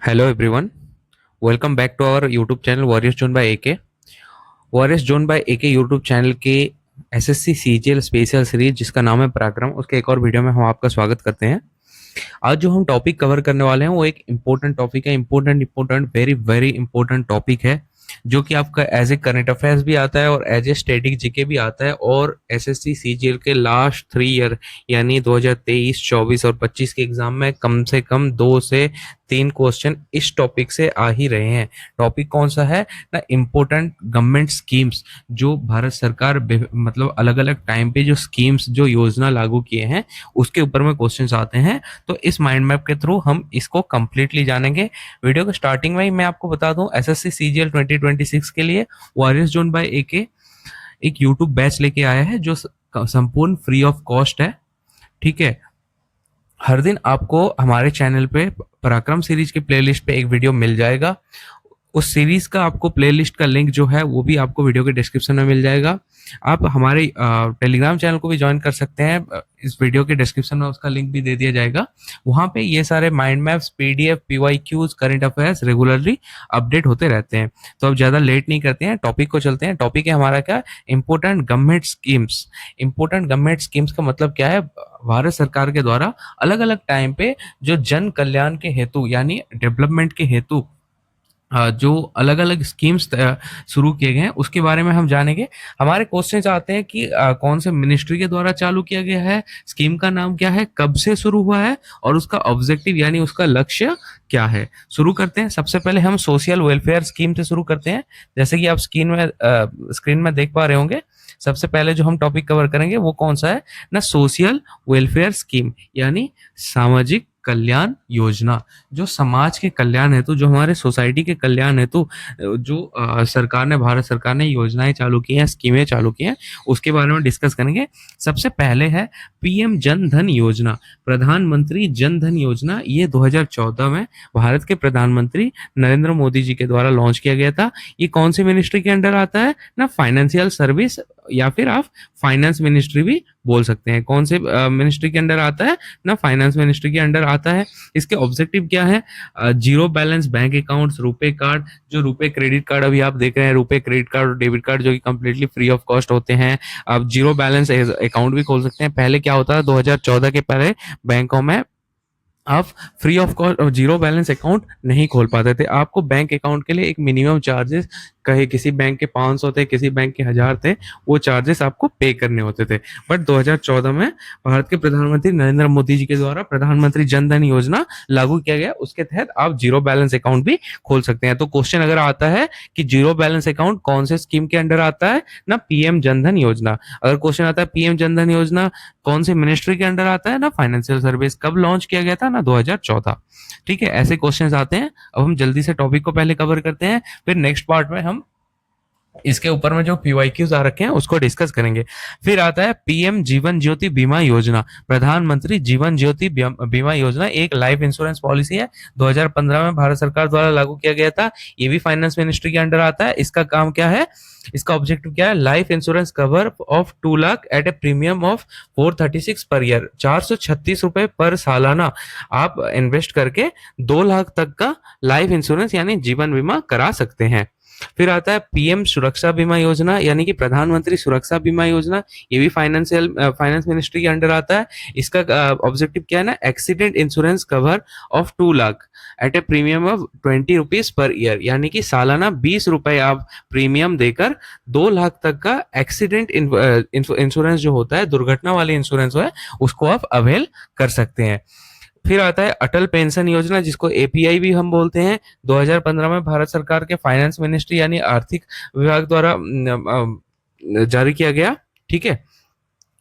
Hello everyone, welcome back to our YouTube channel Warriors Zone by AK। Warriors zone by AK YouTube channel के SSC CGL special series जिसका नाम है पराक्रम, उसके एक और वीडियो में हम आपका स्वागत करते हैं। आज जो हम टॉपिक कवर करने वाले हैं वो एक इम्पोर्टेंट टॉपिक है, important very very important topic है, जो कि आपका एज ए करंट अफेयर्स भी आता है और एज ए स्टैटिक जीके भी आता है। और एसएससी सीजीएल के लास्ट 3 ईयर यानी 2023, 24 और 25 के एग्जाम में कम से कम 2 से 3 क्वेश्चन इस टॉपिक से आ ही रहे हैं। टॉपिक कौन सा है ना? इम्पोर्टेंट गवर्नमेंट स्कीम्स, जो भारत सरकार मतलब अलग अलग टाइम पे जो स्कीम्स, जो योजना लागू किए हैं, उसके ऊपर में क्वेश्चंस आते हैं। तो इस माइंड मैप के थ्रू हम इसको कंप्लीटली जानेंगे। वीडियो के स्टार्टिंग में ही मैं आपको बता दूं, एसएससी सीजीएल 2026 के लिए वॉरियर्स जोन बाय एके एक यूट्यूब बैच लेके आया है जो संपूर्ण फ्री ऑफ कॉस्ट है। ठीक है, हर दिन आपको हमारे चैनल पे पराक्रम सीरीज के प्लेलिस्ट पे एक वीडियो मिल जाएगा। उस सीरीज का आपको प्लेलिस्ट का लिंक जो है वो भी आपको वीडियो के डिस्क्रिप्शन में मिल जाएगा। आप हमारे टेलीग्राम चैनल को भी ज्वाइन कर सकते हैं, इस वीडियो के डिस्क्रिप्शन में उसका लिंक भी दे दिया जाएगा। वहाँ पे ये सारे mind maps, PDF, PYQs, current affairs regularly update होते रहते हैं। तो अब ज़्यादा लेट नहीं करते हैं, टॉपिक को चलते हैं। टॉपिक है हमारा क्या? Important government schemes. Important government schemes का मतलब क्या है? भारत सरकार के द्वारा अलग अलग टाइम पे जो जन कल्याण के हेतु यानी डेवलपमेंट के हेतु जो अलग अलग स्कीम्स शुरू किए गए हैं उसके बारे में हम जानेंगे। हमारे क्वेश्चन आते हैं कि कौन से मिनिस्ट्री के द्वारा चालू किया गया है, स्कीम का नाम क्या है, कब से शुरू हुआ है और उसका ऑब्जेक्टिव यानी उसका लक्ष्य क्या है। शुरू करते हैं। सबसे पहले हम सोशल वेलफेयर स्कीम से शुरू करते हैं। जैसे कि आप स्क्रीन में देख पा रहे होंगे, सबसे पहले जो हम टॉपिक कवर करेंगे वो कौन सा है ना? सोशल वेलफेयर स्कीम यानी सामाजिक कल्याण योजना। जो समाज के कल्याण हेतु, जो हमारे सोसाइटी के कल्याण हेतु जो सरकार ने, भारत सरकार ने योजनाएं चालू की हैं, स्कीमें चालू की हैं, उसके बारे में डिस्कस करेंगे। सबसे पहले है पीएम जन धन योजना, प्रधानमंत्री जन धन योजना। ये 2014 में भारत के प्रधानमंत्री नरेंद्र मोदी जी के द्वारा लॉन्च किया गया था। ये कौन सी मिनिस्ट्री के अंडर आता है ना? फाइनेंशियल सर्विस, या फिर आप फाइनेंस मिनिस्ट्री भी बोल सकते हैं। कौन से मिनिस्ट्री के अंडर आता है ना? फाइनेंस मिनिस्ट्री के अंडर आता है। इसके ऑब्जेक्टिव क्या है? Zero balance bank accounts, RuPay card, जो रुपे क्रेडिट कार्ड अभी आप देख रहे हैं, रुपे क्रेडिट कार्ड और डेबिट कार्ड जो कि कंप्लीटली फ्री ऑफ कॉस्ट होते हैं। आप जीरो बैलेंस अकाउंट भी खोल सकते हैं। पहले क्या होता है, 2014 के पहले बैंकों में आप free of cost zero balance account नहीं खोल पाते थे। आपको बैंक अकाउंट के लिए एक मिनिमम चार्जेस, कहे किसी बैंक के 500 थे, किसी बैंक के 1000 थे, वो चार्जेस आपको पे करने होते थे। बट 2014 में भारत के प्रधानमंत्री नरेंद्र मोदी जी के द्वारा प्रधानमंत्री जन धन योजना लागू किया गया। उसके तहत आप जीरो बैलेंस अकाउंट भी खोल सकते हैं। तो क्वेश्चन अगर आता है कि जीरो बैलेंस अकाउंट कौन से स्कीम के अंडर आता है ना? पीएम जन धन योजना। अगर क्वेश्चन आता है पीएम जन धन योजना कौन से मिनिस्ट्री के अंडर आता है ना? Financial service. कब लॉन्च किया गया था ना? 2014। ठीक है, ऐसे क्वेश्चंस आते हैं। अब हम जल्दी से टॉपिक को पहले कवर करते हैं, फिर नेक्स्ट पार्ट में हम इसके ऊपर में जो पीवाईक्यूज आ रखे हैं उसको डिस्कस करेंगे। फिर आता है पीएम जीवन ज्योति बीमा योजना, प्रधानमंत्री जीवन ज्योति बीमा योजना एक लाइफ इंश्योरेंस पॉलिसी है। 2015 में भारत सरकार द्वारा लागू किया गया था। ये भी फाइनेंस मिनिस्ट्री के अंडर आता है। इसका काम क्या है? इसका ऑब्जेक्टिव क्या है? Life insurance cover of 2 lakh at a premium of 436 per year, 436 रुपए पर सालाना आप इन्वेस्ट करके 2 लाख तक का लाइफ इंश्योरेंस यानी जीवन बीमा करा सकते हैं। फिर आता है पीएम सुरक्षा बीमा योजना यानी कि प्रधानमंत्री सुरक्षा बीमा योजना। ये भी फाइनेंस मिनिस्ट्री के अंडर आता है। इसका ऑब्जेक्टिव क्या है ना? Accident insurance cover of 2 lakh at a premium of 20 rupees per year, यानी कि सालाना 20 रुपए आप प्रीमियम देकर 2 लाख तक का एक्सीडेंट इंश्योरेंस जो होता है, दुर्घटना वाली इंश्योरेंस है, उसको आप अवेल कर सकते हैं। फिर आता है अटल पेंशन योजना, जिसको एपीआई भी हम बोलते हैं। 2015 में भारत सरकार के फाइनेंस मिनिस्ट्री यानी आर्थिक विभाग द्वारा जारी किया गया। ठीक है,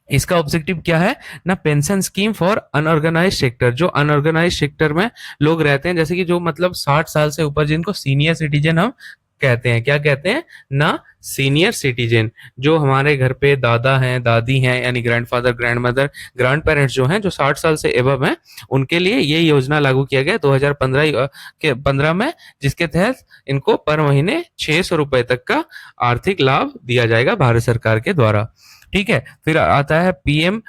इसका ऑब्जेक्टिव क्या है ना? Pension scheme for unorganised sector. जो अनऑर्गेनाइज सेक्टर में लोग रहते हैं, जैसे कि जो मतलब 60 साल से ऊपर, जिनको सीनियर सिटीजन हम कहते हैं। क्या कहते हैं ना? Senior citizen. जो हमारे घर पे दादा हैं, दादी हैं, यानी ग्रैंडफादर, ग्रैंडमदर, ग्रैंड पेरेंट्स जो हैं, जो 60 साल से एबव हैं, उनके लिए ये योजना लागू किया गया 2015 में, जिसके तहत इनको पर महीने 600 रुपए तक का आर्थिक लाभ दिया जाएगा भारत सरकार के द्वारा। ठीक है, फिर आता है पीएम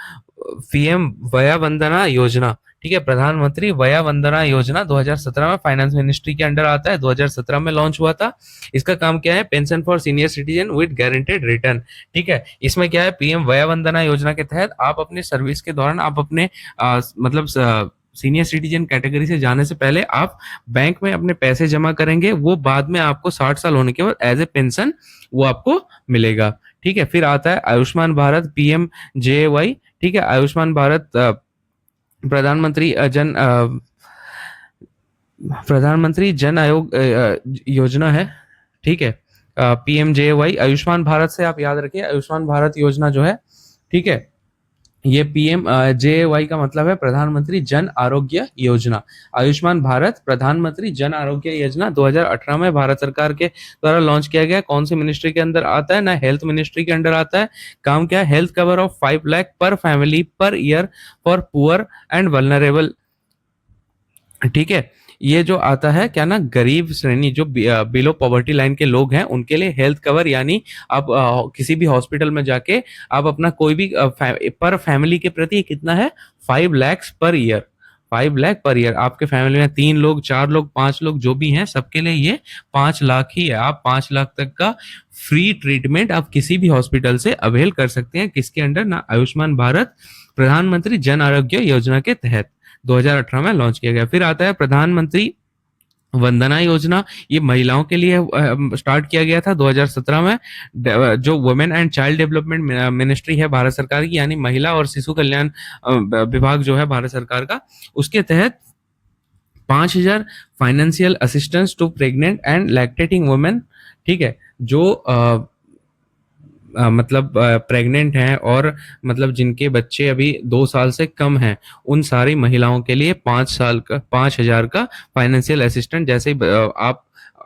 वया वंदना योजना। ठीक है। प्रधानमंत्री वया वंदना योजना 2017 में फाइनेंस मिनिस्ट्री के अंडर आता है, 2017 में लॉन्च हुआ था। इसका काम क्या है, pension for senior citizen with guaranteed return. ठीक है, इसमें क्या है, पीएम वया वंदना योजना के तहत आप अपने सर्विस के दौरान आप अपने मतलब सीनियर सिटीजन कैटेगरी से जाने से पहले आप बैंक में अपने पैसे जमा करेंगे, वो बाद में आपको 60 साल होने के बाद एज ए पेंशन वो आपको मिलेगा। ठीक है, फिर आता है आयुष्मान भारत पीएम जेएवाई। ठीक है, आयुष्मान भारत प्रधानमंत्री प्रधानमंत्री जन आयोग योजना है। ठीक है, पीएमजेएवाई आयुष्मान भारत से आप याद रखिए, आयुष्मान भारत योजना जो है, ठीक है, ये पीएम जेएवाई का मतलब है प्रधानमंत्री जन आरोग्य योजना। आयुष्मान भारत प्रधानमंत्री जन आरोग्य योजना 2018 में भारत सरकार के द्वारा लॉन्च किया गया। कौन सी मिनिस्ट्री के अंदर आता है ना, हेल्थ मिनिस्ट्री के अंदर आता है। काम क्या है, हेल्थ कवर ऑफ 5 लाख पर family per year for poor and vulnerable. ठीक है, ये जो आता है क्या ना, गरीब श्रेणी जो बिलो पॉवर्टी लाइन के लोग हैं उनके लिए हेल्थ कवर, यानी आप किसी भी हॉस्पिटल में जाके आप अपना कोई भी पर फैमिली के प्रति कितना है, 5 lakh per year. 5 lakh per year. आपके फैमिली में 3 लोग, 4 लोग, 5 लोग जो भी हैं, सबके लिए ये 5 लाख ही है। आप 5 लाख तक का फ्री ट्रीटमेंट आप किसी भी हॉस्पिटल से अवेल कर सकते हैं। किसके अंडर ना, आयुष्मान भारत प्रधानमंत्री जन आरोग्य योजना के तहत 2018 में लॉन्च किया गया। फिर आता है प्रधानमंत्री वंदना योजना। ये महिलाओं के लिए स्टार्ट किया गया था 2017 में। जो women and child development ministry है भारत सरकार की, यानी महिला और शिशु कल्याण विभाग जो है भारत सरकार का, उसके तहत 5,000 financial assistance to pregnant and lactating women. ठीक है, जो मतलब प्रेग्नेंट हैं और मतलब जिनके बच्चे अभी 2 साल से कम हैं, उन सारी महिलाओं के लिए 5,000 का फाइनेंशियल असिस्टेंट जैसे आप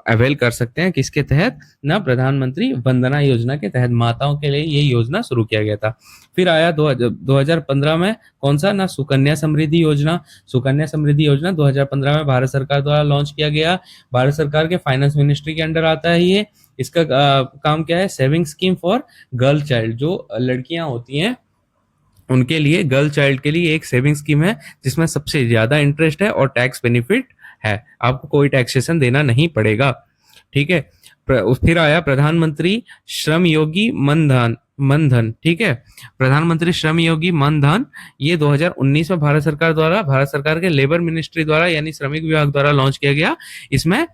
अवेल कर सकते हैं। किसके तहत ना, प्रधानमंत्री वंदना योजना के तहत माताओं के लिए ये योजना शुरू किया गया था। फिर आया 2015 में कौन सा ना, सुकन्या समृद्धि योजना। सुकन्या समृद्धि योजना 2015 में भारत सरकार द्वारा लॉन्च किया गया। भारत सरकार के फाइनेंस मिनिस्ट्री के अंडर आता है ये। इसका काम क्या है, saving scheme for girl child. जो लड़कियां होती हैं उनके लिए, गर्ल चाइल्ड के लिए एक सेविंग स्कीम है जिसमें सबसे ज्यादा इंटरेस्ट है और टैक्स बेनिफिट है, आपको कोई टैक्सेशन देना नहीं पड़ेगा। ठीक है, फिर आया प्रधानमंत्री श्रम योगी मनधन। ठीक है, प्रधानमंत्री श्रम योगी मनधन, ये 2019 में भारत सरकार के लेबर मिनिस्ट्री द्वारा यानी श्रमिक विभाग द्वारा लॉन्च किया गया। इसमें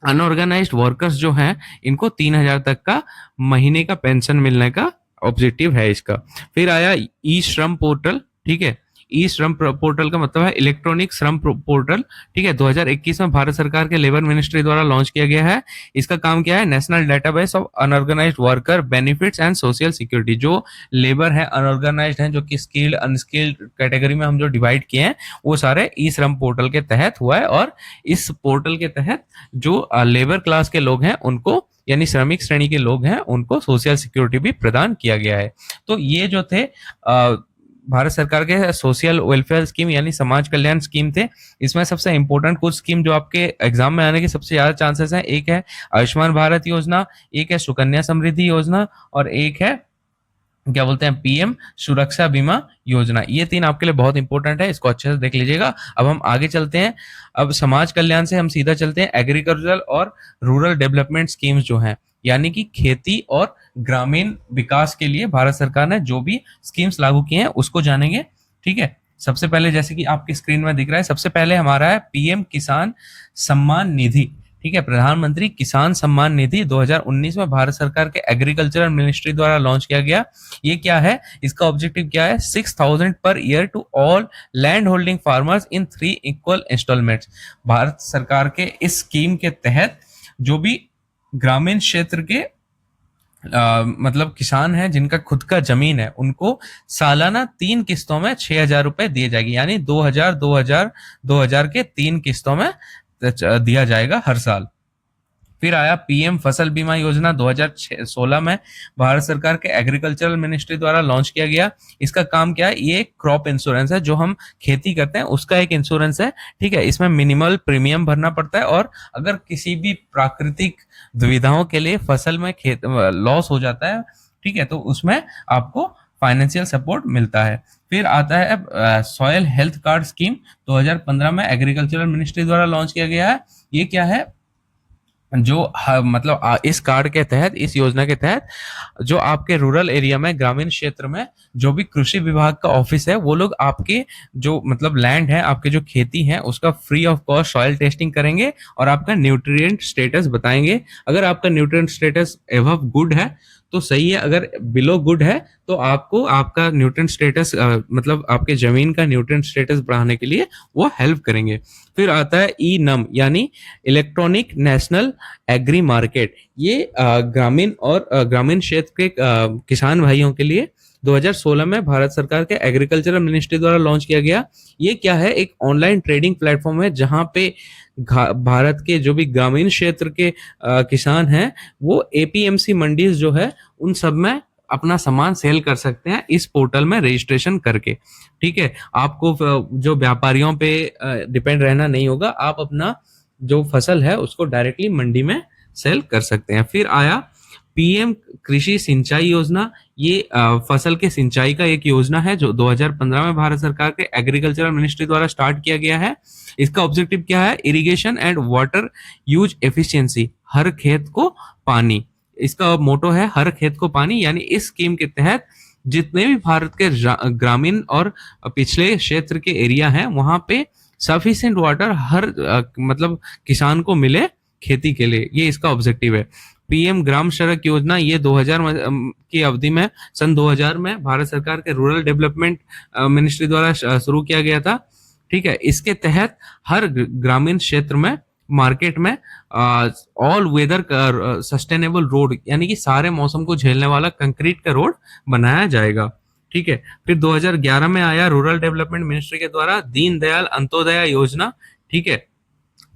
अनऑर्गेनाइज्ड वर्कर्स जो हैं, इनको 3,000 तक का महीने का पेंशन मिलने का ऑब्जेक्टिव है इसका। फिर आया ई श्रम पोर्टल। ठीक है, ई श्रम पोर्टल का मतलब है इलेक्ट्रॉनिक श्रम पोर्टल। ठीक है, 2021 में भारत सरकार के लेबर मिनिस्ट्री द्वारा लॉन्च किया गया है। इसका काम क्या है, national database of unorganised worker benefits and social security. जो लेबर है, अनऑर्गेनाइज्ड है, जो कि स्किल्ड अनस्किल्ड कैटेगरी में हम जो डिवाइड किए हैं, वो सारे ई श्रम पोर्टल के तहत हुआ है। और इस पोर्टल के तहत जो लेबर क्लास के लोग हैं उनको, यानी श्रमिक श्रेणी के लोग हैं, उनको सोशल सिक्योरिटी भी प्रदान किया गया है। तो ये जो थे भारत सरकार के सोशल वेलफेयर स्कीम यानी समाज कल्याण स्कीम थे। इसमें सबसे इंपॉर्टेंट कुछ स्कीम जो आपके एग्जाम में आने के सबसे ज्यादा चांसेस हैं, एक है आयुष्मान भारत योजना, एक है सुकन्या समृद्धि योजना, और एक है क्या बोलते हैं, पीएम सुरक्षा बीमा योजना। ये 3 आपके लिए बहुत इंपॉर्टेंट है, इसको अच्छे से देख लीजिएगा। अब हम आगे चलते हैं। अब समाज कल्याण से हम सीधा चलते हैं एग्रीकल्चरल और रूरल डेवलपमेंट स्कीम्स जो हैं, यानी कि खेती और ग्रामीण विकास के लिए भारत सरकार ने जो भी स्कीम्स लागू किए हैं उसको जानेंगे। ठीक है, सबसे पहले जैसे कि आपकी स्क्रीन में दिख रहा है, सबसे पहले हमारा है पीएम किसान सम्मान निधि। ठीक है, प्रधानमंत्री किसान सम्मान निधि 2019 में भारत सरकार के एग्रीकल्चरल मिनिस्ट्री द्वारा लॉन्च किया गया। ये क्या है, इसका ऑब्जेक्टिव क्या है, 6,000 per year to all land holding farmers in 3 equal instalments. Bharat सरकार के इस स्कीम के तहत जो भी ग्रामीण क्षेत्र के मतलब किसान हैं जिनका खुद का जमीन है, उनको सालाना 3 किस्तों में 6,000 रुपए दिए जाएगी, यानी 2,000 के 3 किस्तों में दिया जाएगा हर साल। फिर आया पीएम फसल बीमा योजना 2016 में भारत सरकार के एग्रीकल्चरल मिनिस्ट्री द्वारा लॉन्च किया गया। इसका काम क्या है, ये क्रॉप इंश्योरेंस है, जो हम खेती करते हैं उसका एक इंश्योरेंस है। ठीक है, इसमें मिनिमल प्रीमियम भरना पड़ता है, और अगर किसी भी प्राकृतिक दुविधाओं के लिए फसल में लॉस हो जाता है, ठीक है, तो उसमें आपको फाइनेंशियल सपोर्ट मिलता है। फिर आता है सॉयल हेल्थ कार्ड स्कीम, 2015 में एग्रीकल्चरल मिनिस्ट्री द्वारा लॉन्च किया गया है। ये क्या है, जो मतलब इस कार्ड के तहत, इस योजना के तहत जो आपके रूरल एरिया में, ग्रामीण क्षेत्र में जो भी कृषि विभाग का ऑफिस है, वो लोग आपके जो मतलब लैंड है, आपके जो खेती है, उसका free of cost soil testing करेंगे और आपका न्यूट्रिएंट स्टेटस बताएंगे। अगर आपका न्यूट्रिएंट स्टेटस एबव गुड है तो सही है, अगर बिलो गुड है तो आपको आपका न्यूट्रिएंट स्टेटस मतलब आपके जमीन का न्यूट्रिएंट स्टेटस बढ़ाने के लिए वो हेल्प करेंगे। फिर आता है ई नम, यानी इलेक्ट्रॉनिक नेशनल एग्री मार्केट। ये ग्रामीण और ग्रामीण क्षेत्र के किसान भाइयों के लिए 2016 में भारत सरकार के एग्रीकल्चरल मिनिस्ट्री द्वारा लॉन्च किया गया। ये क्या है, एक ऑनलाइन ट्रेडिंग प्लेटफॉर्म है जहां पे भारत के जो भी ग्रामीण क्षेत्र के किसान हैं, वो एपीएमसी मंडीज जो है उन सब में अपना सामान सेल कर सकते हैं इस पोर्टल में रजिस्ट्रेशन करके। ठीक है, आपको जो व्यापारियों पे डिपेंड रहना नहीं होगा, आप अपना जो फसल है उसको डायरेक्टली मंडी में सेल कर सकते हैं। फिर आया पीएम कृषि सिंचाई योजना। ये फसल के सिंचाई का एक योजना है जो 2015 में भारत सरकार के एग्रीकल्चरल मिनिस्ट्री द्वारा स्टार्ट किया गया है। इसका ऑब्जेक्टिव क्या है, irrigation and water use efficiency, हर खेत को पानी। इसका मोटो है हर खेत को पानी, यानी इस स्कीम के तहत जितने भी भारत के ग्रामीण और पिछले क्षेत्र के एरिया हैं, वहां पे सफिशिएंट वाटर हर मतलब किसान को मिले खेती के लिए, ये इसका ऑब्जेक्टिव है। पीएम ग्राम सड़क योजना, ये 2000 की अवधि में, सन 2000 में भारत सरकार के रूरल डेवलपमेंट मिनिस्ट्री द्वारा शुरू किया गया था। ठीक है, इसके तहत हर ग्रामीण क्षेत्र में, मार्केट में ऑल वेदर सस्टेनेबल रोड, यानी कि सारे मौसम को झेलने वाला कंक्रीट का रोड बनाया जाएगा। ठीक है, फिर 2011 में आया रूरल डेवलपमेंट मिनिस्ट्री के द्वारा दीनदयाल अंत्योदय योजना। ठीक है,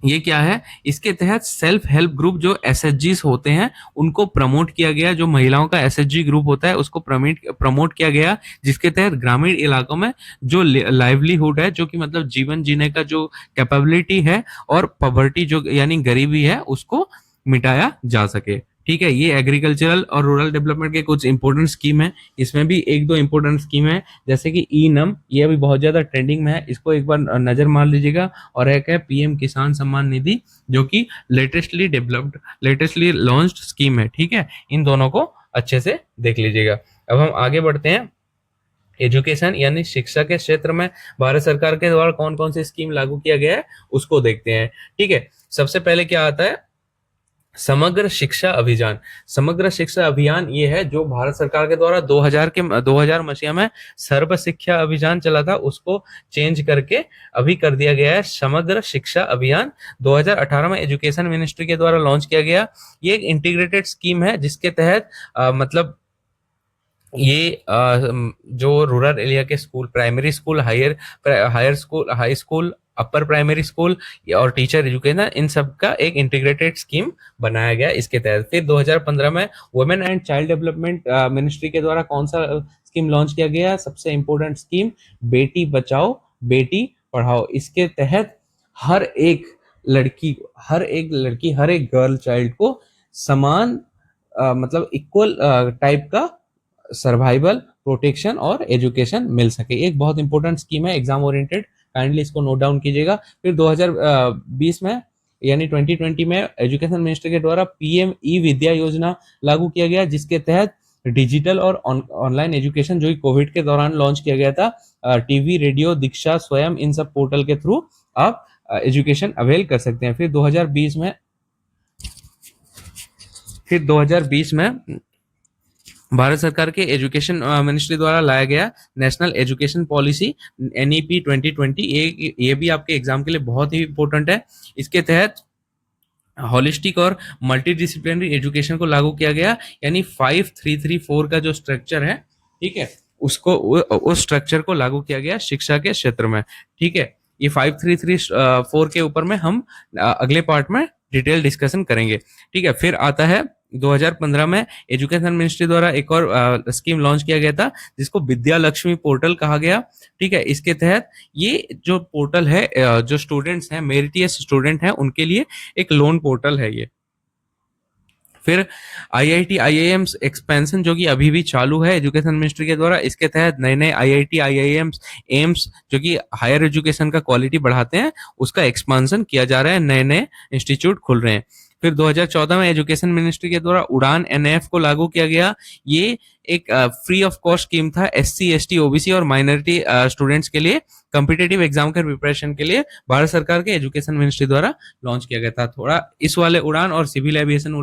ये क्या है, इसके तहत सेल्फ हेल्प ग्रुप जो एसएचजीस होते हैं उनको प्रमोट किया गया, जो महिलाओं का एसएचजी ग्रुप होता है उसको प्रमोट किया गया, जिसके तहत ग्रामीण इलाकों में जो लाइवलीहुड है, जो कि मतलब जीवन जीने का जो कैपेबिलिटी है, और पॉवर्टी जो यानी गरीबी है, उसको मिटाया जा सके। ठीक है, ये एग्रीकल्चरल और रूरल डेवलपमेंट के कुछ इंपॉर्टेंट स्कीम है। इसमें भी एक दो इंपॉर्टेंट स्कीम है, जैसे कि ई नम, ये अभी बहुत ज्यादा ट्रेंडिंग में है, इसको एक बार नजर मार लीजिएगा। और एक है पीएम किसान सम्मान निधि, जो कि latestly developed, latestly launched scheme है। ठीक है, इन दोनों को अच्छे से देख लीजिएगा। अब हम आगे बढ़ते हैं। एजुकेशन यानी शिक्षा के क्षेत्र में भारत सरकार के द्वारा कौन कौन सी स्कीम लागू किया गया है उसको देखते हैं। ठीक है, सबसे पहले क्या आता है, समग्र शिक्षा अभियान। समग्र शिक्षा अभियान ये है जो भारत सरकार के द्वारा 2000 मसीहा में सर्व शिक्षा अभियान चला था, उसको चेंज करके अभी कर दिया गया है समग्र शिक्षा अभियान। 2018 में एजुकेशन मिनिस्ट्री के द्वारा लॉन्च किया गया। ये एक इंटीग्रेटेड स्कीम है जिसके तहत मतलब ये जो रूरल एरिया के school, primary school, higher school, high school, upper primary school और टीचर एजुकेशन, इन सब का एक इंटीग्रेटेड स्कीम बनाया गया इसके तहत। फिर 2015 में women and child development ministry के द्वारा कौन सा स्कीम लॉन्च किया गया, सबसे इंपॉर्टेंट स्कीम बेटी बचाओ बेटी पढ़ाओ। इसके तहत हर एक लड़की, हर एक गर्ल चाइल्ड को समान मतलब इक्वल टाइप का सर्वाइवल, प्रोटेक्शन और एजुकेशन मिल सके। एक बहुत इंपॉर्टेंट स्कीम है, एग्जाम ओरिएंटेड, काइंडली इसको नोट डाउन कीजिएगा। फिर 2020 में यानी 2020 में एजुकेशन मिनिस्ट्री के द्वारा पीएम ई विद्या योजना लागू किया गया, जिसके तहत डिजिटल और ऑनलाइन एजुकेशन, जो कोविड के दौरान लॉन्च किया गया था, टीवी, रेडियो, दीक्षा, स्वयं, इन सब पोर्टल के थ्रू आप एजुकेशन अवेल कर सकते हैं। फिर 2020 में भारत सरकार के एजुकेशन मिनिस्ट्री द्वारा लाया गया नेशनल एजुकेशन पॉलिसी एनईपी 2020, ये भी आपके एग्जाम के लिए बहुत ही इंपॉर्टेंट है। इसके तहत होलिस्टिक और मल्टी डिसिप्लिनरी एजुकेशन को लागू किया गया, यानी 5334 का जो स्ट्रक्चर है, ठीक है, उसको उस स्ट्रक्चर को लागू किया गया शिक्षा के क्षेत्र में। ठीक है, ये 5334 के ऊपर में हम अगले पार्ट में डिटेल डिस्कशन करेंगे। ठीक है, फिर आता है 2015 में एजुकेशन मिनिस्ट्री द्वारा एक और स्कीम लॉन्च किया गया था, जिसको विद्या लक्ष्मी पोर्टल कहा गया। ठीक है, इसके तहत ये जो पोर्टल है, जो स्टूडेंट्स हैं, मेरिटियस स्टूडेंट हैं, उनके लिए एक लोन पोर्टल है ये। फिर आईआईटी आईआईएम्स एक्सपेंशन जो कि अभी भी चालू है एजुकेशन मिनिस्ट्री के द्वारा। इसके तहत नए नए आईआईटी आईआईएम्स एम्स जो कि हायर एजुकेशन का क्वालिटी बढ़ाते हैं उसका एक्सपेंशन किया जा रहा है, नए नए इंस्टीट्यूट खुल रहे हैं। फिर 2014 में एजुकेशन मिनिस्ट्री के द्वारा उड़ान एनएफ को लागू किया गया। ये एक फ्री ऑफ कॉस्ट स्कीम था एससी एसटी ओबीसी और माइनॉरिटी स्टूडेंट्स के लिए, कॉम्पिटिटिव एग्जाम के प्रिपरेशन के लिए भारत सरकार के एजुकेशन मिनिस्ट्री द्वारा लॉन्च किया गया था। थोड़ा इस वाले उड़ान और सिविल एविएशन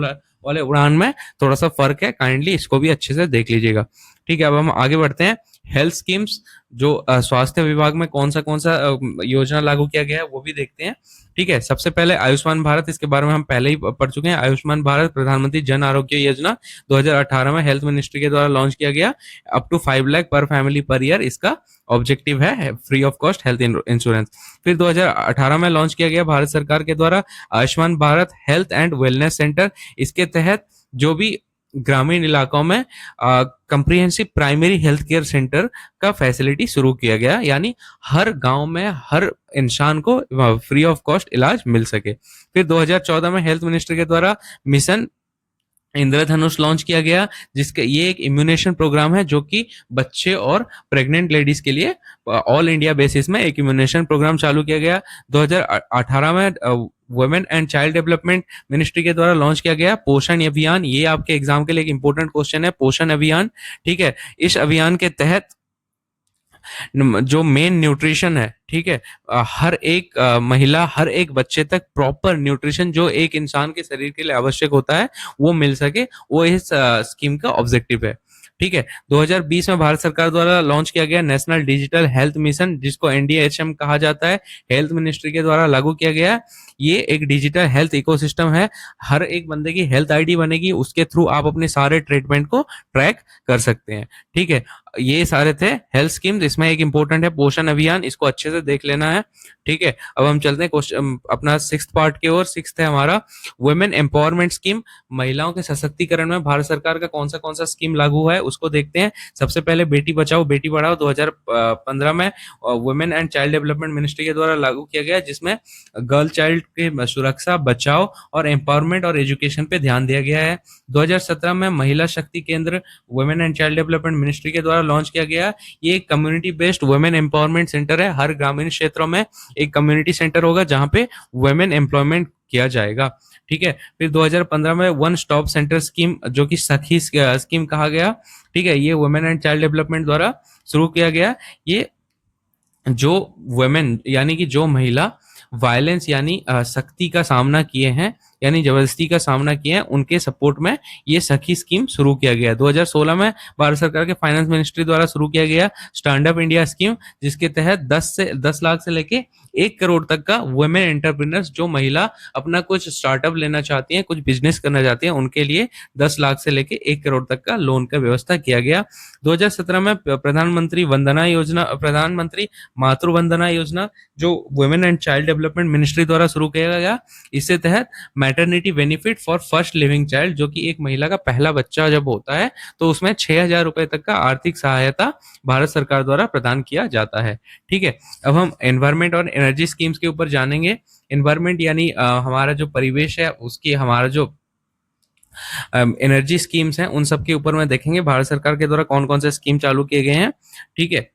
वाले उड़ान में थोड़ा सा फर्क है, काइंडली इसको भी अच्छे से देख लीजिएगा। ठीक है, अब हम आगे बढ़ते हैं। हेल्थ स्कीम्स जो स्वास्थ्य विभाग में कौन सा योजना लागू किया गया है वो भी देखते हैं। ठीक है, सबसे पहले आयुष्मान भारत, इसके बारे में हम पहले ही पढ़ चुके हैं। आयुष्मान भारत प्रधानमंत्री जन आरोग्य योजना 2018 में हेल्थ मिनिस्ट्री के द्वारा लॉन्च किया गया। अप टू 5 लाख पर फैमिली पर ईयर इसका ऑब्जेक्टिव है, free of cost health insurance. फिर 2018 में लॉन्च किया गया भारत सरकार के द्वारा Ayushman Bharat health and wellness centre. इसके तहत जो भी ग्रामीण इलाकों में comprehensive primary health care centre का फैसिलिटी शुरू किया गया, यानी हर गांव में हर इंसान को फ्री ऑफ कॉस्ट इलाज मिल सके। फिर 2014 में हेल्थ मिनिस्ट्री के द्वारा मिशन इंद्रधनुष लॉन्च किया गया, जिसके ये एक इम्यूनेशन प्रोग्राम है जो कि बच्चे और प्रेग्नेंट लेडीज के लिए ऑल इंडिया बेसिस में एक इम्यूनेशन प्रोग्राम चालू किया गया। 2018 में women and child development ministry के द्वारा लॉन्च किया गया पोषण अभियान। ये आपके एग्जाम के लिए एक इंपॉर्टेंट क्वेश्चन है, पोषण अभियान। ठीक है, इस अभियान के तहत जो मेन न्यूट्रिशन है, ठीक है, हर एक महिला हर एक बच्चे तक प्रॉपर न्यूट्रिशन जो एक इंसान के शरीर के लिए आवश्यक होता है वो मिल सके, वो इस स्कीम का ऑब्जेक्टिव है। ठीक है, 2020 में भारत सरकार द्वारा लॉन्च किया गया नेशनल डिजिटल हेल्थ मिशन, जिसको एनडीएचएम कहा जाता है, हेल्थ मिनिस्ट्री के द्वारा लागू किया गया। ये एक डिजिटल हेल्थ इकोसिस्टम है, हर एक बंदे की हेल्थ आईडी बनेगी, उसके थ्रू आप अपने सारे ट्रीटमेंट को ट्रैक कर सकते हैं। ठीक है, ये सारे थे हेल्थ स्कीम्स। इसमें एक इंपॉर्टेंट है पोषण अभियान, इसको अच्छे से देख लेना है। ठीक है, अब हम चलते हैं क्वेश्चन अपना सिक्स्थ पार्ट की ओर। सिक्स्थ है हमारा वुमेन एम्पावरमेंट स्कीम। महिलाओं के सशक्तिकरण में भारत सरकार का कौन सा स्कीम लागू है उसको देखते हैं। सबसे पहले बेटी बचाओ बेटी पढ़ाओ 2015 में women and child development ministry के द्वारा लागू किया गया, जिसमें गर्ल चाइल्ड के सुरक्षा, बचाव और एम्पावरमेंट और एजुकेशन पे ध्यान दिया गया है। 2017 में महिला शक्ति केंद्र women and child development ministry के द्वारा लॉन्च किया गया। ये एक community based women empowerment centre है। हर ग्रामीण क्षेत्रों में एक कम्युनिटी सेंटर होगा जहां पे वुमेन एम्प्लॉयमेंट किया जाएगा। ठीक है, फिर 2015 में वन स्टॉप सेंटर स्कीम जो कि सखी स्कीम कहा गया। ठीक है, ये वुमेन एंड चाइल्ड डेवलपमेंट द्वारा शुरू किया गया। ये जो वुमेन यानी कि जो महिला वायलेंस यानी सख्ती का सामना किए हैं, यानी जबरदस्ती का सामना किए हैं, उनके सपोर्ट में ये सखी स्कीम शुरू किया गया। 2016 में भारत सरकार के फाइनेंस मिनिस्ट्री द्वारा शुरू किया गया स्टैंड अप इंडिया स्कीम, जिसके तहत 10 लाख से लेके 1 करोड़ तक का वुमेन एंटरप्रेन्योर्स, जो महिला अपना कुछ स्टार्टअप लेना चाहती हैं, कुछ बिजनेस करना चाहती हैं, उनके लिए 10 लाख से लेके 1 करोड़ तक का लोन का व्यवस्था किया गया। 2017 में प्रधानमंत्री मातृ वंदना योजना, जो women and child development ministry द्वारा शुरू किया गया। इससे तहत maternity benefit for first living child, जो कि एक महिला का पहला बच्चा जब होता है तो उसमें 6,000 रुपए तक का आर्थिक सहायता भारत सरकार द्वारा प्रदान किया जाता है। ठीक है, अब हम एनवायरमेंट और एनर्जी स्कीम्स के ऊपर जानेंगे। एनवायरमेंट यानी हमारा जो परिवेश है उसकी, हमारा जो एनर्जी स्कीम्स हैं उन सब के ऊपर में देखेंगे भारत सरकार के द्वारा कौन से स्कीम चालू किए गए हैं। ठीक है,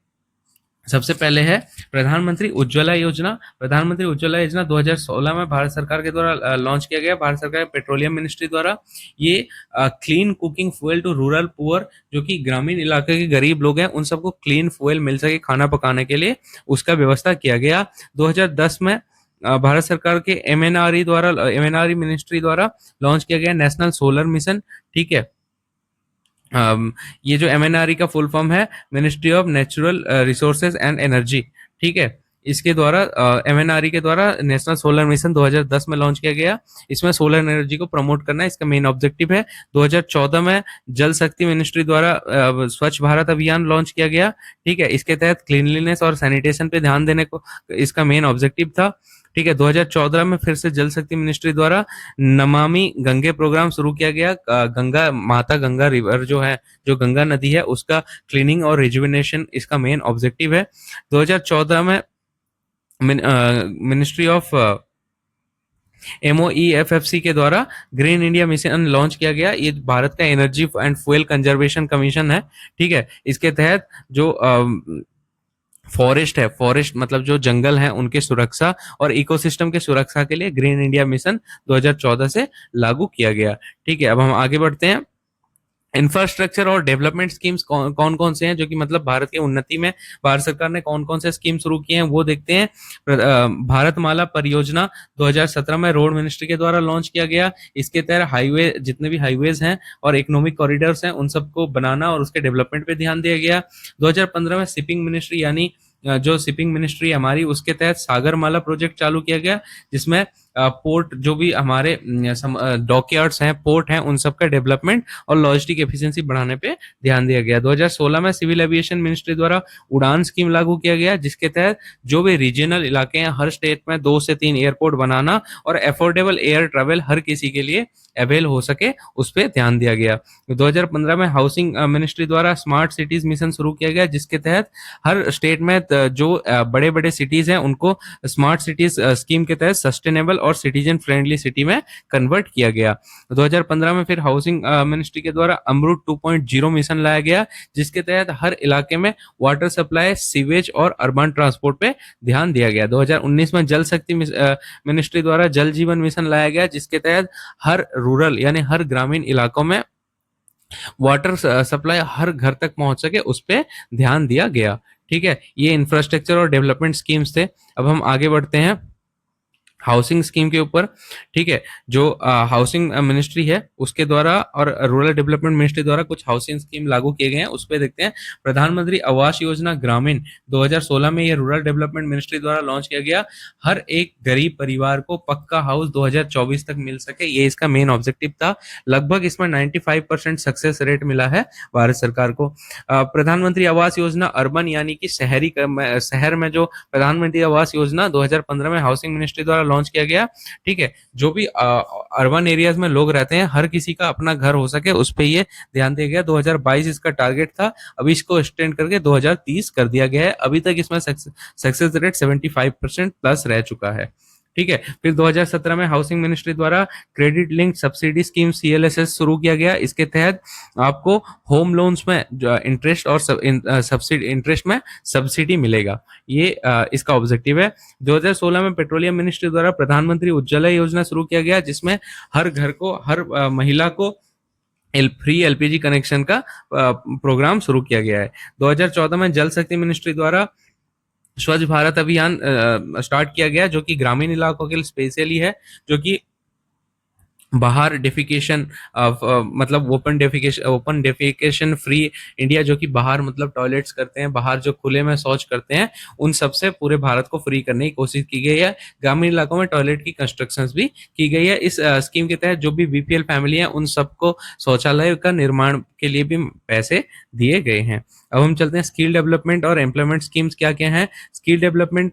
सबसे पहले है प्रधानमंत्री उज्ज्वला योजना। प्रधानमंत्री उज्ज्वला योजना 2016 में भारत सरकार के द्वारा लॉन्च किया गया, भारत सरकार पेट्रोलियम मिनिस्ट्री द्वारा। ये clean cooking fuel to rural poor, जो कि ग्रामीण इलाके के गरीब लोग हैं उन सबको क्लीन फ्यूल मिल सके खाना पकाने के लिए, उसका व्यवस्था किया गया। 2010 में भारत सरकार के एमएनआरई मिनिस्ट्री द्वारा लॉन्च किया गया नेशनल सोलर मिशन। ठीक है, ये जो एमएनआरई का फुल फॉर्म है ministry of natural resources and energy. ठीक है, इसके द्वारा एमएनआरई के द्वारा नेशनल सोलर मिशन 2010 में लॉन्च किया गया। इसमें सोलर एनर्जी को प्रमोट करना इसका मेन ऑब्जेक्टिव है। 2014 में जल शक्ति मिनिस्ट्री द्वारा स्वच्छ भारत अभियान लॉन्च किया गया। ठीक है, इसके तहत क्लीनलीनेस और सैनिटेशन पे ध्यान देने को इसका मेन ऑब्जेक्टिव था। ठीक है, 2014 में फिर से जल शक्ति मिनिस्ट्री द्वारा नमामि गंगे प्रोग्राम शुरू किया गया। माता गंगा रिवर जो है, जो गंगा नदी है, उसका क्लीनिंग और रिजुविनेशन इसका मेन ऑब्जेक्टिव है। 2014 में मिनिस्ट्री ऑफ MOEFFC के द्वारा ग्रीन इंडिया मिशन लॉन्च किया गया। ये भारत का energy and fuel conservation commission है, ठीक है। इसके तहत जो फॉरेस्ट है, फॉरेस्ट मतलब जो जंगल है उनके सुरक्षा और इकोसिस्टम के सुरक्षा के लिए ग्रीन इंडिया मिशन 2014 से लागू किया गया, ठीक है। अब हम आगे बढ़ते हैं। इंफ्रास्ट्रक्चर और डेवलपमेंट स्कीम्स कौन कौन से हैं जो कि मतलब भारत की उन्नति में भारत सरकार ने कौन कौन से स्कीम शुरू किए हैं वो देखते हैं। भारतमाला परियोजना 2017 में रोड मिनिस्ट्री के द्वारा लॉन्च किया गया। इसके तहत हाईवे, जितने भी हाईवेज हैं और इकोनॉमिक कॉरिडोर्स हैं उन सबको बनाना और उसके डेवलपमेंट पे ध्यान दिया गया। 2015 में शिपिंग मिनिस्ट्री यानी जो शिपिंग मिनिस्ट्री हमारी, उसके तहत सागरमाला प्रोजेक्ट चालू किया गया, जिसमें पोर्ट जो भी हमारे डॉकयार्ड्स हैं, पोर्ट हैं, उन सब का डेवलपमेंट और लॉजिस्टिक एफिशिएंसी बढ़ाने पे ध्यान दिया गया। 2016 में सिविल एविएशन मिनिस्ट्री द्वारा उड़ान स्कीम लागू किया गया, जिसके तहत जो भी रीजनल इलाके हैं हर स्टेट में 2 से 3 एयरपोर्ट बनाना और अफोर्डेबल एयर ट्रेवल हर किसी के लिए अवेल हो सके, उस पर ध्यान दिया गया। 2015 में हाउसिंग मिनिस्ट्री द्वारा स्मार्ट सिटीज मिशन शुरू किया गया, जिसके तहत हर स्टेट में जो बड़े बड़े सिटीज हैं उनको स्मार्ट सिटीज स्कीम के तहत सस्टेनेबल और सिटीजन फ्रेंडली सिटी में कन्वर्ट किया गया। 2015 में फिर हाउसिंग मिनिस्ट्री के द्वारा अमृत 2.0 मिशन लाया गया, जिसके तहत हर इलाके में वाटर सप्लाई, सीवेज और अर्बन ट्रांसपोर्ट पे ध्यान दिया गया। 2019 में जल शक्ति मिनिस्ट्री द्वारा जल जीवन मिशन लाया गया, जिसके तहत हर रूरल यानी हर ग्रामीण इलाकों में वाटर सप्लाई हर घर तक पहुंच सके, उस पर ध्यान दिया गया, ठीक है। ये इंफ्रास्ट्रक्चर और डेवलपमेंट स्कीम्स थे। अब हम आगे बढ़ते हैं हाउसिंग स्कीम के ऊपर, ठीक है। जो हाउसिंग मिनिस्ट्री है उसके द्वारा और रूरल डेवलपमेंट मिनिस्ट्री द्वारा कुछ हाउसिंग स्कीम लागू किए गए हैं, उस पर देखते हैं। प्रधानमंत्री आवास योजना ग्रामीण 2016 में ये रूरल डेवलपमेंट मिनिस्ट्री द्वारा लॉन्च किया गया। हर एक गरीब परिवार को पक्का हाउस 2024 तक मिल सके, ये इसका मेन ऑब्जेक्टिव था। लगभग इसमें 95% सक्सेस रेट मिला है भारत सरकार को। प्रधानमंत्री आवास योजना अर्बन यानी कि शहर में जो प्रधानमंत्री आवास योजना 2015 में हाउसिंग मिनिस्ट्री द्वारा लॉन्च किया गया, ठीक है। जो भी अर्बन एरियाज में लोग रहते हैं हर किसी का अपना घर हो सके, उस पे ये ध्यान दिया गया। 2022 इसका टारगेट था, अभी इसको एक्सटेंड करके 2030 कर दिया गया है। अभी तक इसमें सक्सेस रेट 75% प्लस रह चुका है, ठीक है। फिर 2017 में हाउसिंग मिनिस्ट्री द्वारा credit link subsidy scheme CLSS शुरू किया गया। इसके तहत आपको होम लोन्स में इंटरेस्ट और सब्सिडी इंटरेस्ट में सब्सिडी मिलेगा, ये इसका ऑब्जेक्टिव है। 2016 में पेट्रोलियम मिनिस्ट्री द्वारा प्रधानमंत्री उज्ज्वला योजना शुरू किया गया, जिसमें हर घर को, हर महिला को फ्री LPG कनेक्शन का प्रोग्राम शुरू किया गया है। 2014 में जल शक्ति मिनिस्ट्री द्वारा स्वच्छ भारत अभियान स्टार्ट किया गया, जो कि ग्रामीण इलाकों के लिए स्पेशली है, जो कि बाहर डेफिकेशन मतलब ओपन डेफिकेशन फ्री इंडिया, जो कि बाहर मतलब टॉयलेट्स करते हैं, बाहर जो खुले में शौच करते हैं, उन सबसे पूरे भारत को फ्री करने की कोशिश की गई है। ग्रामीण इलाकों में टॉयलेट की कंस्ट्रक्शंस भी की गई है। इस स्कीम के तहत जो भी BPL फैमिली है उन सबको शौचालय का निर्माण के लिए भी पैसे दिए गए हैं। अब हम चलते हैं स्किल डेवलपमेंट और एम्प्लॉयमेंट स्कीम्स क्या क्या हैं। स्किल डेवलपमेंट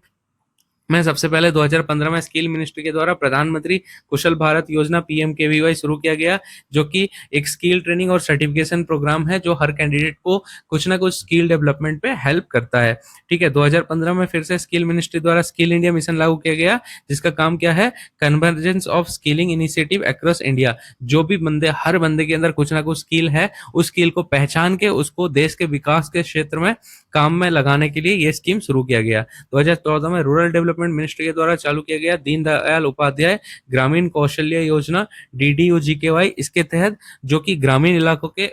में सबसे पहले 2015 में स्किल मिनिस्ट्री के द्वारा प्रधानमंत्री कुशल भारत योजना PMKVY शुरू किया गया, जो कि एक स्किल ट्रेनिंग और सर्टिफिकेशन प्रोग्राम है जो हर कैंडिडेट को कुछ ना कुछ स्किल डेवलपमेंट पे हेल्प करता है, ठीक है। 2015 में फिर से स्किल मिनिस्ट्री द्वारा स्किल इंडिया मिशन लागू किया गया, जिसका काम क्या है, convergence of skilling initiative across India. जो भी बंदे, हर बंदे के अंदर कुछ ना कुछ स्किल है, उस स्किल को पहचान के उसको देश के विकास के क्षेत्र में काम में लगाने के लिए ये स्कीम शुरू किया गया। 2014 में रूरल डेवलपमेंट मिनिस्ट्री के द्वारा चालू किया गया दीनदयाल उपाध्याय ग्रामीण कौशल्य योजना DDU-GKY। इसके तहत जो कि ग्रामीण इलाकों के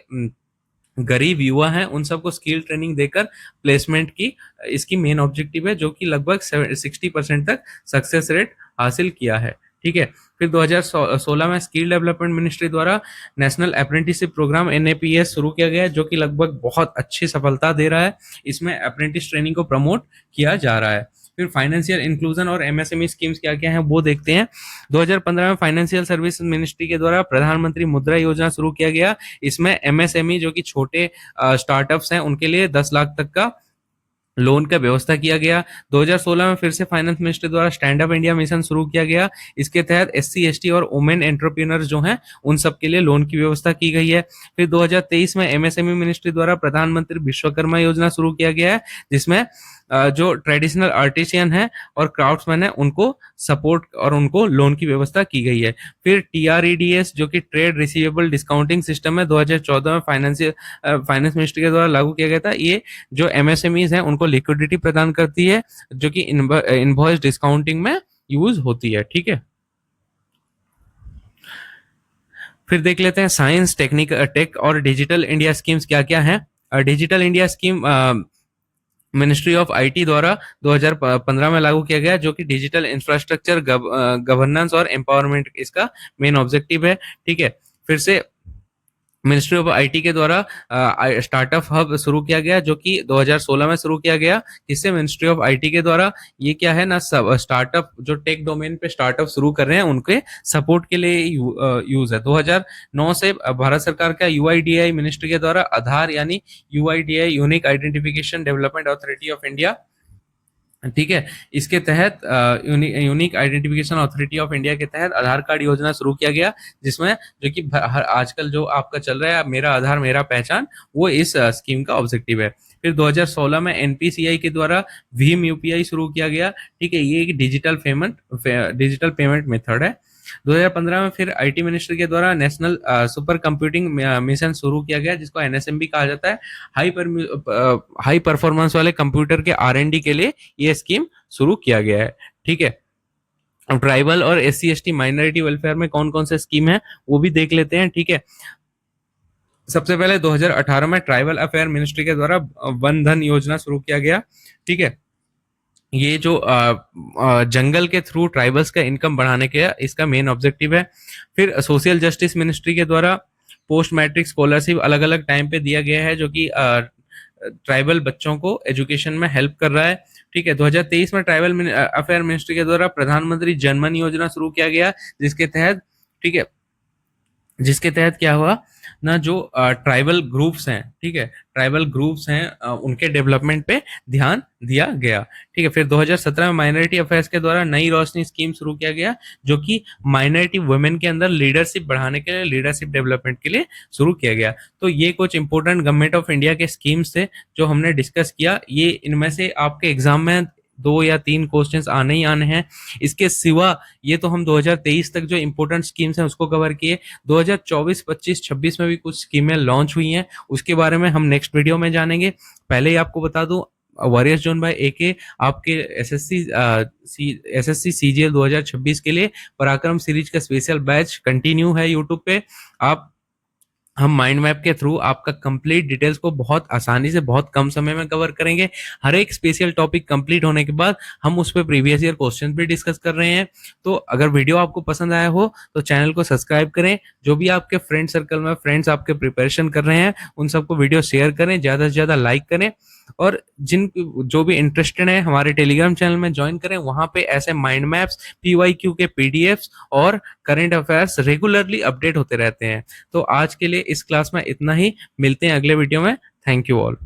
गरीब युवा हैं उन सबको स्किल ट्रेनिंग देकर प्लेसमेंट की इसकी मेन ऑब्जेक्टिव है, जो कि लगभग 60% तक सक्सेस रेट हासिल किया है, ठीक है। फिर 2016 में स्किल डेवलपमेंट मिनिस्ट्री द्वारा नेशनल अप्रेंटिसशिप प्रोग्राम NAPS शुरू किया गया, जो कि लगभग बहुत अच्छी सफलता दे रहा है। इसमें अप्रेंटिस ट्रेनिंग को प्रमोट किया जा रहा है। फिर फाइनेंशियल इंक्लूजन और MSME स्कीम्स क्या क्या हैं वो देखते हैं। 2015 में फाइनेंशियल सर्विस मिनिस्ट्री के द्वारा प्रधानमंत्री मुद्रा योजना शुरू किया गया। इसमें MSME जो कि छोटे स्टार्टअप्स हैं उनके लिए 10 लाख तक का लोन का व्यवस्था किया गया। 2016 में फिर से फाइनेंस मिनिस्ट्री द्वारा स्टैंड अप इंडिया मिशन शुरू किया गया। इसके तहत SC ST और वुमेन एंटरप्रेन्योर्स जो हैं उन सब के लिए लोन की व्यवस्था की गई है। फिर 2023 में MSME मिनिस्ट्री द्वारा प्रधानमंत्री विश्वकर्मा योजना शुरू किया गया है, जिसमें जो ट्रेडिशनल आर्टिसियन है और क्राफ्ट्समैन है उनको सपोर्ट और उनको लोन की व्यवस्था की गई है। फिर TREDS जो कि ट्रेड रिसीवेबल डिस्काउंटिंग सिस्टम है 2014 में फाइनेंस मिनिस्ट्री के द्वारा लागू किया गया था। ये जो MSMEs हैं उनको लिक्विडिटी प्रदान करती है जो कि इनवॉइस डिस्काउंटिंग में यूज होती है। ठीक है, फिर देख लेते हैं साइंस टेक और डिजिटल इंडिया स्कीम्स क्या क्या है। Digital India scheme ministry of IT द्वारा 2015 में लागू किया गया जो कि डिजिटल इंफ्रास्ट्रक्चर गवर्नेंस और एम्पावरमेंट इसका मेन ऑब्जेक्टिव है। ठीक है, फिर से मिनिस्ट्री ऑफ आईटी के द्वारा स्टार्टअप हब शुरू किया गया जो कि 2016 में शुरू किया गया। इससे मिनिस्ट्री ऑफ आईटी के द्वारा ये क्या है ना, सब स्टार्टअप जो टेक डोमेन पे स्टार्टअप शुरू कर रहे हैं उनके सपोर्ट के लिए यूज है। 2009 से भारत सरकार का यूआईडीआई मिनिस्ट्री के द्वारा आधार यानी UIDAI unique identification development authority of India, ठीक है, इसके तहत unique identification authority of India के तहत आधार कार्ड योजना शुरू किया गया, जिसमें जो कि आजकल जो आपका चल रहा है मेरा आधार मेरा पहचान, वो इस स्कीम का ऑब्जेक्टिव है। फिर 2016 में एनपीसीआई के द्वारा भीम यूपीआई शुरू किया गया। ठीक है, ये एक डिजिटल पेमेंट मेथड है। 2015 में फिर आईटी मिनिस्ट्री के द्वारा नेशनल सुपर कंप्यूटिंग मिशन शुरू किया गया जिसको एनएसएमबी कहा जाता है। हाई परफॉर्मेंस वाले कंप्यूटर के R&D के लिए ये स्कीम शुरू किया गया है। ठीक है, अब ट्राइबल और SC/ST माइनॉरिटी वेलफेयर में कौन कौन से स्कीम है वो भी देख लेते हैं। ठीक है, सबसे पहले 2018 में ट्राइबल अफेयर मिनिस्ट्री के द्वारा वन धन योजना शुरू किया गया। ठीक है, ये जो जंगल के थ्रू ट्राइबल्स का इनकम बढ़ाने के इसका मेन ऑब्जेक्टिव है। फिर सोशल जस्टिस मिनिस्ट्री के द्वारा पोस्ट मैट्रिक स्कॉलरशिप अलग अलग टाइम पे दिया गया है जो कि ट्राइबल बच्चों को एजुकेशन में हेल्प कर रहा है। ठीक है, 2023 में ट्राइबल अफेयर मिनिस्ट्री के द्वारा प्रधानमंत्री जनमन योजना शुरू किया गया जिसके तहत, ठीक है, जिसके तहत क्या हुआ ना, जो ट्राइबल ग्रुप्स हैं, ठीक है, ट्राइबल ग्रुप्स हैं उनके डेवलपमेंट पे ध्यान दिया गया। ठीक है, फिर 2017 में माइनॉरिटी अफेयर्स के द्वारा नई रोशनी स्कीम शुरू किया गया जो कि माइनॉरिटी वुमेन के अंदर लीडरशिप बढ़ाने के लिए, लीडरशिप डेवलपमेंट के लिए शुरू किया गया। तो ये कुछ इंपॉर्टेंट गवर्नमेंट ऑफ इंडिया के स्कीम्स थे जो हमने डिस्कस किया। ये इनमें से आपके एग्जाम में 2 या 3 क्वेश्चंस आने ही आने हैं। इसके सिवा ये तो हम 2023 तक जो इंपॉर्टेंट स्कीम्स हैं उसको कवर किए। 2024, 25, 26 में भी कुछ स्कीमें लॉन्च हुई हैं, उसके बारे में हम नेक्स्ट वीडियो में जानेंगे। पहले ही आपको बता दूं, वॉरियर्स जोन बाय एके आपके एसएससी सीजीएल 2026 के लिए पराक्रम सीरीज का स्पेशल बैच कंटिन्यू है यूट्यूब पे। हम माइंड मैप के थ्रू आपका कंप्लीट डिटेल्स को बहुत आसानी से बहुत कम समय में कवर करेंगे। हर एक स्पेशल टॉपिक कंप्लीट होने के बाद हम उस पर प्रीवियस ईयर क्वेश्चन भी डिस्कस कर रहे हैं। तो अगर वीडियो आपको पसंद आया हो तो चैनल को सब्सक्राइब करें। जो भी आपके फ्रेंड सर्कल में फ्रेंड्स आपके प्रिपरेशन कर रहे हैं उन सबको वीडियो शेयर करें, ज़्यादा से ज़्यादा लाइक करें, और जो भी इंटरेस्टेड है हमारे टेलीग्राम चैनल में ज्वाइन करें। वहां पे ऐसे माइंड मैप्स, PYQ के PDFs और करंट अफेयर्स रेगुलरली अपडेट होते रहते हैं। तो आज के लिए इस क्लास में इतना ही, मिलते हैं अगले वीडियो में। Thank you all.